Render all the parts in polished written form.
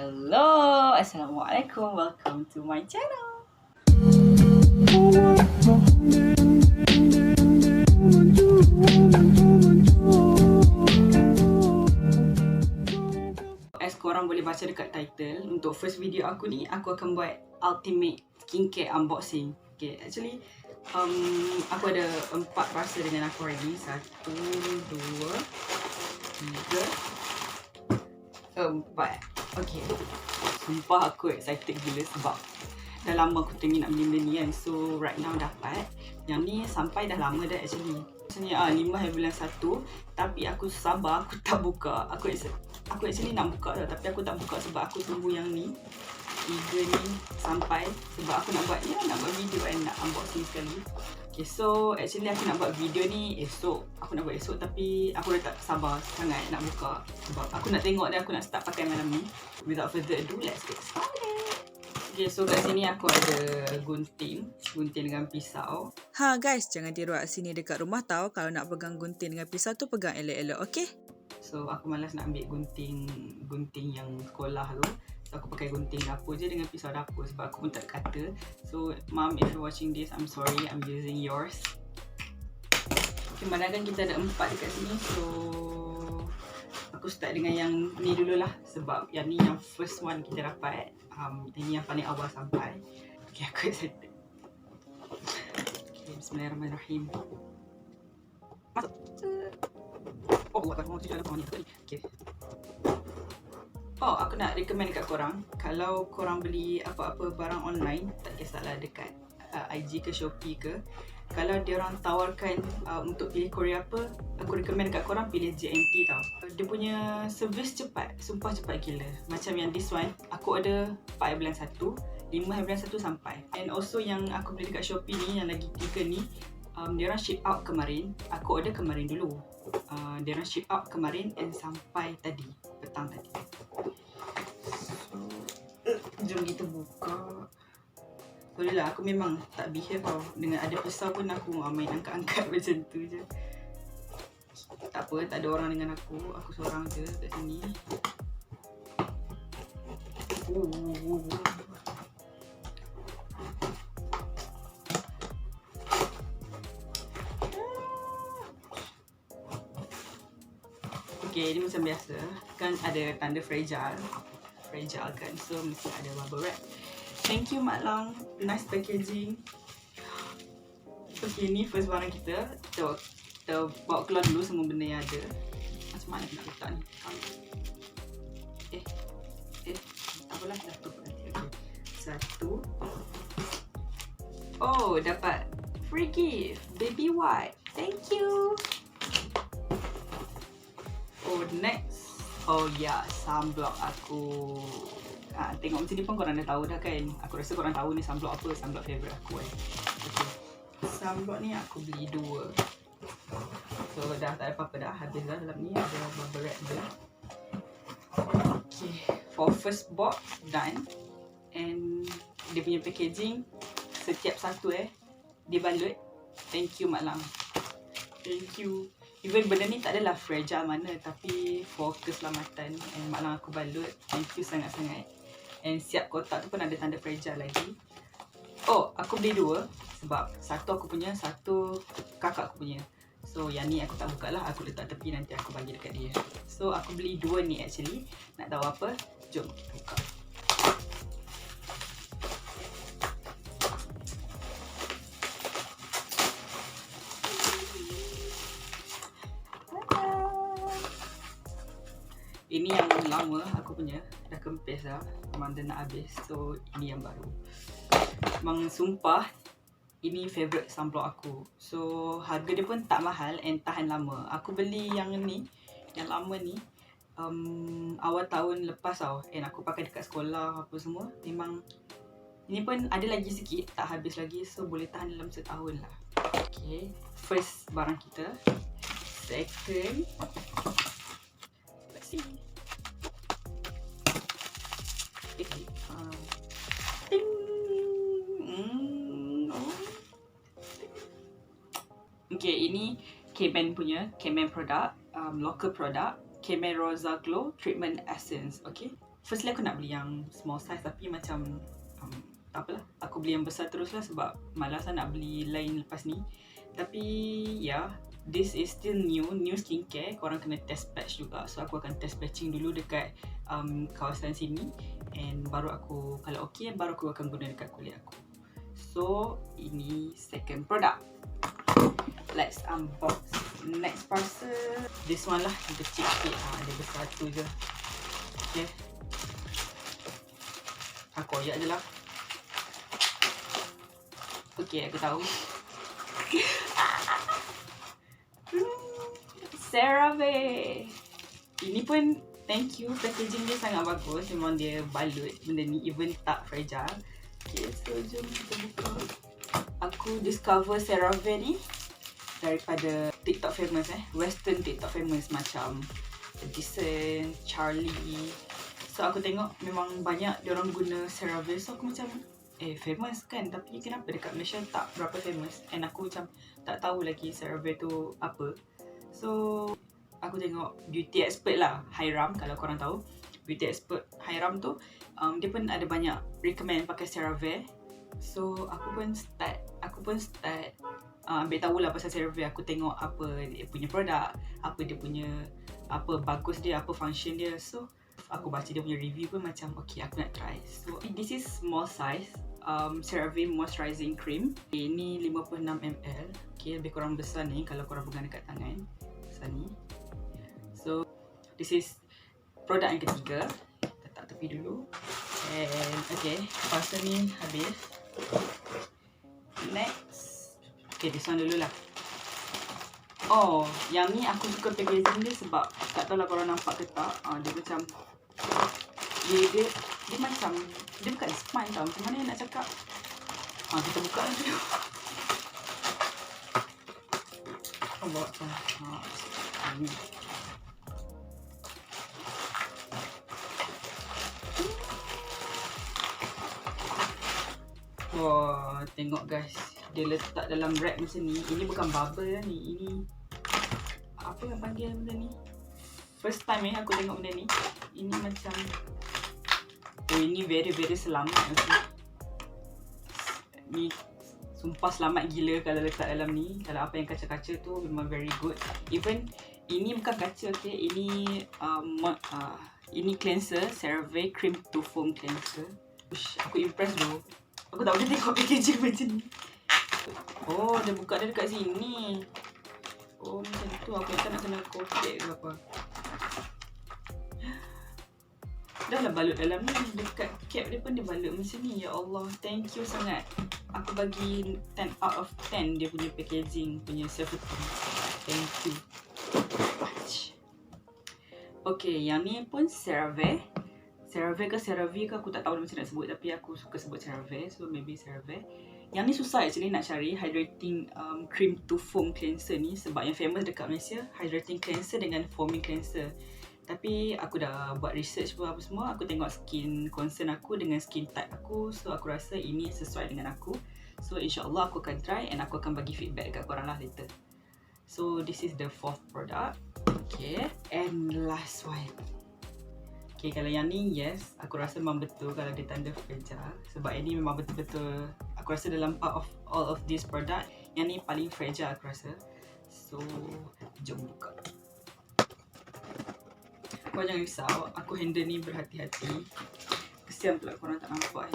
Hello, Assalamualaikum. Welcome to my channel. As korang boleh baca dekat title, untuk first video aku ni, aku akan buat ultimate skincare unboxing. Okay, actually aku ada 4 rasa dengan aku hari ni. 1, 2, 3, 4. Okay, sumpah aku excited gila sebab dah lama aku tengok nak beli benda ni kan. So right now dapat. Yang ni sampai dah lama dah actually. Maksudnya 5 hari bulan 1. Tapi aku sabar, aku tak buka. Aku actually nak buka tau, tapi aku tak buka sebab aku tunggu yang ni 3 ni sampai. Sebab aku nak buat video kan, nak unboxing sekali. Okay, so actually aku nak buat video ni esok. Aku nak buat esok tapi aku dah tak sabar sangat nak buka. Sebab aku nak tengok dan aku nak start pakai malam ni. Without further ado, let's get started. Okay, so kat sini aku ada gunting dengan pisau. Ha guys, jangan tiru kat sini dekat rumah tau. Kalau nak pegang gunting dengan pisau tu, pegang elok-elok, okay? So aku malas nak ambil gunting yang sekolah tu. So aku pakai gunting dapur je dengan pisau dapur sebab aku pun tak kata. So mom, if you're watching this, I'm sorry, I'm using yours. Okay, mana kan kita ada 4 dekat sini. So aku start dengan yang ni dululah sebab yang ni yang first one kita dapat. Ini yang paling awal sampai. Okay, aku excited. Okay, bismillahirrahmanirrahim. Masuk. Oh, aku tunjuk dalam ni. Okay. Oh, aku nak recommend dekat korang, kalau korang beli apa-apa barang online, tak kisahlah dekat IG ke Shopee ke, kalau dia orang tawarkan untuk pilih Korea apa, aku recommend dekat korang pilih JNT tau. Dia punya servis cepat, sumpah cepat gila. Macam yang this one, aku order 4 hari bulan 1, 5 hari bulan 1 sampai. And also yang aku beli dekat Shopee ni, yang lagi 3 ni, dia orang ship out kemarin. Aku order kemarin dulu. Dia orang ship out kemarin and sampai tadi, petang tadi. So, jom kita buka. Sorry lah, aku memang tak behave tau. Dengan ada pisau pun aku main angkat-angkat macam tu je. Tak apa, tak ada orang dengan aku. Aku seorang je kat sini. Okay, ini macam biasa. Kan ada tanda fragile kan. So mesti ada bubble wrap. Thank you Mak Lang. Nice packaging. Okay, ni first barang kita. Kita bawa keluar dulu semua benda yang ada. Macam mana nak letak ni? Tak apalah, dah tutup nanti. Okay. 1. Oh, dapat free gift. Baby wipe. Thank you. Oh, next. Oh ya, sunblock aku. Tengok macam ni pun korang dah tahu dah kan. Aku rasa korang tahu ni sunblock apa. Sunblock favourite aku kan. Okay. Sunblock ni aku beli 2. So dah tak ada apa-apa dah. Habis dah dalam ni. Ada bubble wrap dia. Okay. For first box, done. And dia punya packaging, setiap satu dibalut. Thank you Mak Lang. Thank you. Even benda ni tak adalah fragile mana, tapi for keselamatan, and Mak Lang aku balut. Thank you sangat-sangat. And siap kotak tu pun ada tanda fragile lagi. Oh, aku beli 2 sebab satu aku punya, satu kakak aku punya. So yang ni aku tak buka lah, aku letak tepi, nanti aku bagi dekat dia. So aku beli 2 ni actually. Nak tahu apa? Jom kita buka. Ini yang lama aku punya, dah kempis dah, memang dah nak habis. So ini yang baru. Memang sumpah, ini favourite sunblock aku. So harga dia pun tak mahal and tahan lama. Aku beli yang ni, yang lama ni, awal tahun lepas tau. And aku pakai dekat sekolah apa semua. Memang ini pun ada lagi sikit, tak habis lagi. So boleh tahan dalam setahun lah. Okay, first barang kita. Second, let's see. Okay, ini K-Man punya, K-Man product, local product, K-Man Rosa Glow Treatment Essence. Okay, firstly aku nak beli yang small size, tapi macam tak apalah, aku beli yang besar terus lah sebab malas lah nak beli lain lepas ni. Tapi yeah, this is still new skincare, korang kena test patch juga. So aku akan test patching dulu dekat kawasan sini, and baru aku, kalau okay, baru aku akan guna dekat kulit aku. So ini second product. Let's unbox next parcel. This one lah, yang kecil sikit, dia besar tu je. Okay, aku koyak je lah. Okay, aku tahu. CeraVe. Ini pun thank you, packaging dia sangat bagus. Memang dia balut benda ni, even tak fragile. Okay, so jom kita buka. Aku discover CeraVe ni daripada TikTok famous, Western TikTok famous macam Edison, Charlie. So aku tengok memang banyak diorang guna CeraVe. So aku macam famous kan, tapi kenapa dekat Malaysia tak berapa famous. And aku macam tak tahu lagi CeraVe tu apa. So aku tengok beauty expert lah, Hyram, kalau korang tahu. Beauty expert Hyram tu dia pun ada banyak recommend pakai CeraVe. So aku pun start ambil tahulah pasal CeraVe. Aku tengok apa dia punya produk, apa dia punya, apa bagus dia, apa function dia. So aku baca dia punya review pun macam okay, aku nak try. So this is small size CeraVe moisturizing cream. Ini 56 ml. Okay, lebih kurang besar ni kalau korang pegang dekat tangan. Besar ni. So this is produk yang ketiga. Letak tepi dulu. And okay, parcel ni habis. Next, okay, this one dulu lah. Oh, yang ni aku suka packaging dia sebab tak tahu lah korang nampak ke tak. Dia macam dia macam, dia bukan spine tau. Macam mana nak cakap? Kita buka lah dulu. Bawa tu. Ni. Wah, tengok guys. Dia letak dalam wrap macam ni. Ini bukan bubble lah ni. Ini apa yang panggil benda ni? First time aku tengok benda ni. Ini macam, ini very selamat macam ni. Sumpah selamat gila kalau letak dalam ni. Kalau apa yang kaca-kaca tu memang very good. Even ini bukan kaca, okay. Ini cleanser, CeraVe Cream to Foam Cleanser. Ush, aku impressed tu. Aku tak boleh tengok packaging macam ni. Oh, dia buka dia dekat sini. Oh, macam tu. Aku tak nak kena kotek ke apa. Dah lah balut dalam ni. Dekat cap dia pun dia balut macam ni. Ya Allah, thank you sangat. Aku bagi 10 out of 10 dia punya packaging, punya safety. Thank you. Okay, yang ni pun CeraVe. CeraVe ke CeraVe ke aku tak tahu macam nak sebut, tapi aku suka sebut CeraVe, so maybe CeraVe. Yang ni susah actually nak cari hydrating cream to foam cleanser ni, sebab yang famous dekat Malaysia hydrating cleanser dengan foaming cleanser. Tapi aku dah buat research pun apa semua, aku tengok skin concern aku dengan skin type aku, so aku rasa ini sesuai dengan aku. So insyaAllah aku akan try and aku akan bagi feedback dekat korang lah later. So this is the fourth product. Okay, and last one. Okay, kalau yang ni, yes, aku rasa memang betul kalau dia tanda fragile. Sebab ini memang betul-betul, aku rasa dalam part of all of this product, yang ni paling fragile aku rasa. So, jom buka. Korang jangan risau, aku handle ni berhati-hati. Kesian pula korang tak nampak.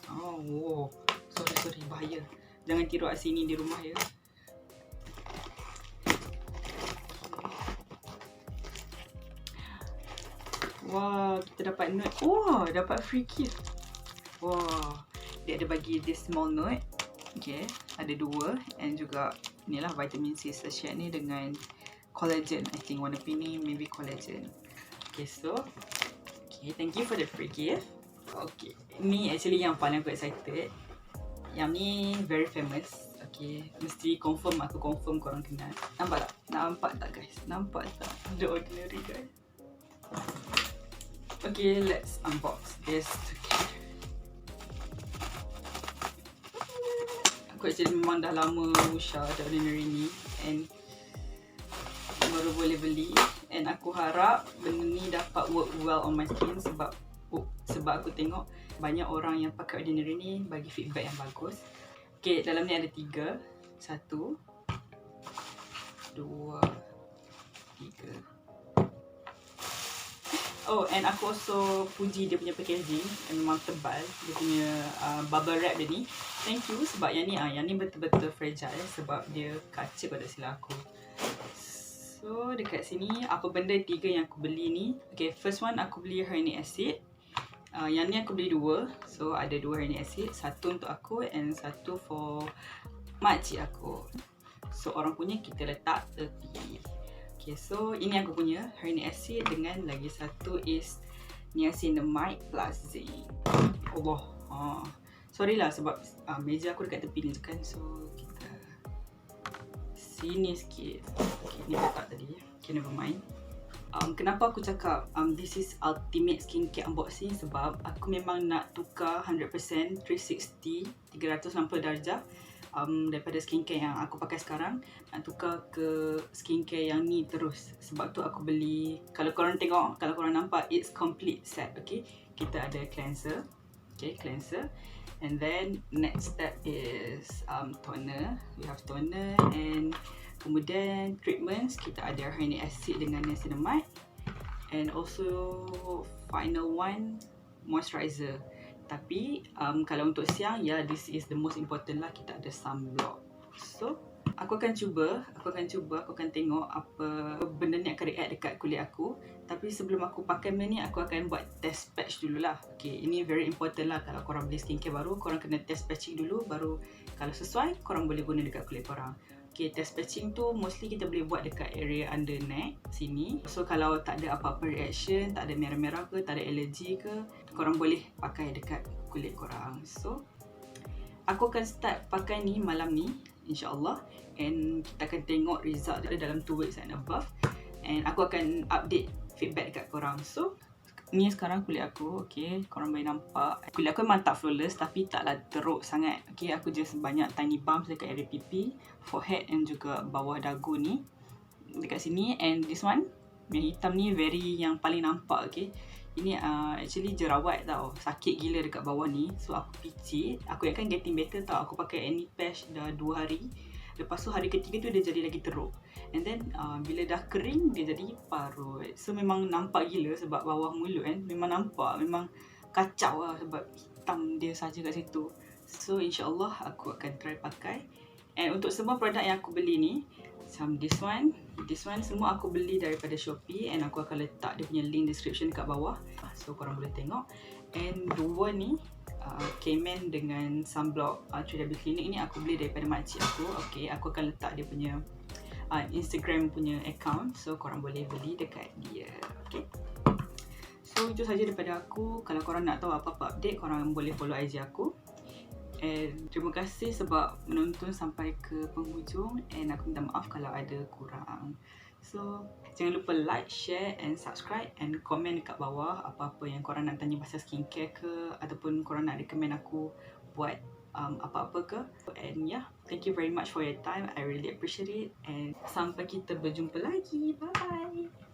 Oh, wow. Sorry, bahaya. Jangan tiru kat sini di rumah ya. Wah, kita dapat note. Wah, dapat free gift. Wah, dia ada bagi this small note. Okay, ada 2. And juga inilah vitamin C sachet ni dengan collagen. I think warna pink ni maybe collagen. Okay, so okay, thank you for the free gift. Okay, ni actually yang paling aku excited. Yang ni very famous. Okay, mesti confirm, aku confirm korang kenal. Nampak tak? Nampak tak guys? Nampak tak? The Ordinary guys. Okay, let's unbox this together. Aku actually memang dah lama usah The Ordinary ni, and baru boleh beli, and aku harap benda ni dapat work well on my skin sebab sebab aku tengok banyak orang yang pakai Ordinary ni bagi feedback yang bagus. Okay, dalam ni ada 3. 1, 2, 3. Oh, and aku also puji dia punya packaging. Memang tebal. Dia punya bubble wrap dia ni. Thank you sebab yang ni betul-betul fragile sebab dia kaca pada silap aku. So, dekat sini apa benda 3 yang aku beli ni. Okay, first one aku beli hyaluronic acid. Yang ni aku beli 2. So, ada 2 hyaluronic acid. 1 untuk aku and 1 for makcik aku. So, orang punya kita letak tepi. Okay, so ini aku punya hyaluronic acid dengan lagi satu is niacinamide plus zinc. Allah. Sorry lah sebab meja aku dekat tepi ni kan. So kita sini sikit. Okay, ni letak tadi. Okay, never mind. Kenapa aku cakap this is ultimate skincare unboxing sebab aku memang nak tukar 100% 360 darjah daripada skincare yang aku pakai sekarang, nak tukar ke skincare yang ni terus. Sebab tu aku beli, kalau korang tengok, kalau korang nampak, it's complete set. Okay, kita ada cleanser. Okay, cleanser. And then next step is toner. We have toner and kemudian treatments. Kita ada hyaluronic acid dengan niacinamide. And also final one, moisturizer. Tapi kalau untuk siang, this is the most important lah, kita ada sunblock. So aku akan tengok apa benda ni akan react dekat kulit aku. Tapi sebelum aku pakai benda ni, aku akan buat test patch dululah. Okay, ini very important lah. Kalau korang beli skincare baru, korang kena test patching dulu. Baru kalau sesuai, korang boleh guna dekat kulit korang. Okay, test patching tu mostly kita boleh buat dekat area under neck sini. So kalau tak ada apa-apa reaction, tak ada merah-merah ke, tak ada allergy ke, korang boleh pakai dekat kulit korang. So aku akan start pakai ni malam ni, insyaAllah. And kita akan tengok result dia dalam 2 weeks and above. And aku akan update feedback dekat korang. So ni sekarang kulit aku. Okay, korang boleh nampak kulit aku memang tak flawless tapi taklah teruk sangat. Okay, aku just banyak tiny bumps dekat area pipi, forehead and juga bawah dagu ni, dekat sini. And this one, yang hitam ni very yang paling nampak. Okay, ini actually jerawat tau, sakit gila dekat bawah ni. So aku picit, aku ingatkan getting better tau. Aku pakai Any Patch dah 2 hari. Lepas tu hari ketiga tu dia jadi lagi teruk. And then bila dah kering dia jadi parut. So memang nampak gila sebab bawah mulut kan memang nampak, memang kacau lah sebab hitam dia saja kat situ. So insyaAllah aku akan try pakai. And untuk semua produk yang aku beli ni, macam this one semua aku beli daripada Shopee. And aku akan letak dia punya link description kat bawah, so korang boleh tengok. And 2 ni K-Man dengan sunblock 3W Clinic ni aku beli daripada makcik aku. Okay, aku akan letak dia punya Instagram punya account, so korang boleh beli dekat dia. Okay, so itu saja daripada aku. Kalau korang nak tahu apa-apa update, korang boleh follow IG aku. And terima kasih sebab menonton sampai ke penghujung. And aku minta maaf kalau ada kurang. So jangan lupa like, share and subscribe. And komen dekat bawah apa-apa yang korang nak tanya pasal skincare ke, ataupun korang nak recommend aku buat apa-apa ke. And thank you very much for your time. I really appreciate it. And sampai kita berjumpa lagi. Bye bye.